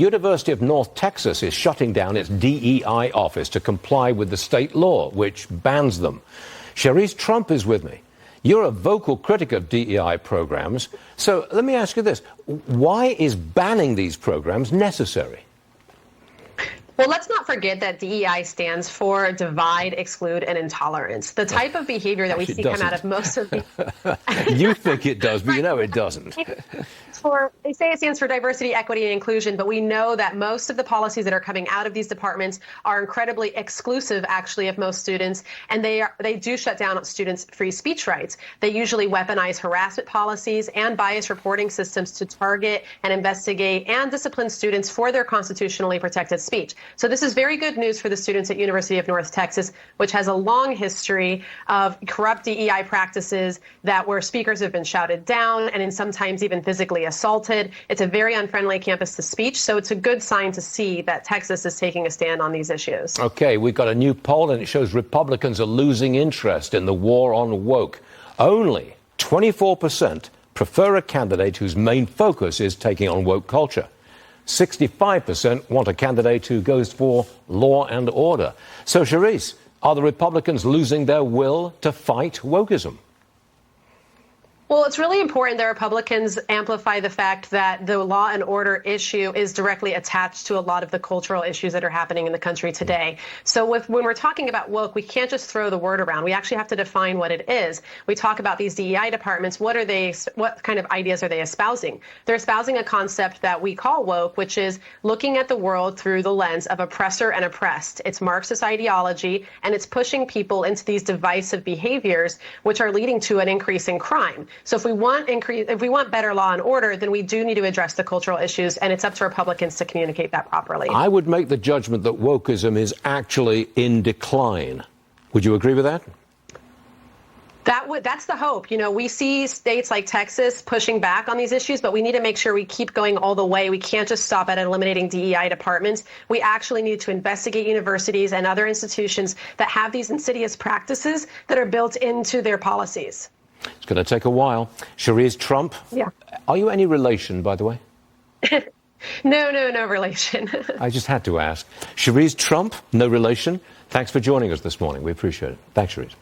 University of North Texas is shutting down its DEI office to comply with the state law, which bans them. Cherise Trump is with me. You're a vocal critic of DEI programs. So let me ask you this. Why is banning these programs necessary? Well, let's not forget that DEI stands for divide, exclude, and intolerance. The type of behavior that we see come out of most of the... You think it does, but you know it doesn't. They say it stands for diversity, equity, and inclusion, but we know that most of the policies that are coming out of these departments are incredibly exclusive, actually, of most students, and they do shut down students' free speech rights. They usually weaponize harassment policies and bias reporting systems to target and investigate and discipline students for their constitutionally protected speech. So this is very good news for the students at University of North Texas, which has a long history of corrupt DEI practices where speakers have been shouted down and sometimes even physically assaulted. It's a very unfriendly campus to speech, so it's a good sign to see that Texas is taking a stand on these issues. Okay, we've got a new poll, and it shows Republicans are losing interest in the war on woke. Only 24% prefer a candidate whose main focus is taking on woke culture. 65% want a candidate who goes for law and order. So, Cherise, are the Republicans losing their will to fight wokeism? Well, it's really important that Republicans amplify the fact that the law and order issue is directly attached to a lot of the cultural issues that are happening in the country today. So when we're talking about woke, we can't just throw the word around. We actually have to define what it is. We talk about these DEI departments. What kind of ideas are they espousing? They're espousing a concept that we call woke, which is looking at the world through the lens of oppressor and oppressed. It's Marxist ideology, and it's pushing people into these divisive behaviors, which are leading to an increase in crime. So if we want better law and order, then we do need to address the cultural issues, and it's up to Republicans to communicate that properly. I would make the judgment that wokeism is actually in decline. Would you agree with that? That's the hope. You know, we see states like Texas pushing back on these issues, but we need to make sure we keep going all the way. We can't just stop at eliminating DEI departments. We actually need to investigate universities and other institutions that have these insidious practices that are built into their policies. It's going to take a while. Cherise Trump. Yeah. Are you any relation, by the way? No relation. I just had to ask. Cherise Trump, no relation. Thanks for joining us this morning. We appreciate it. Thanks, Cherise.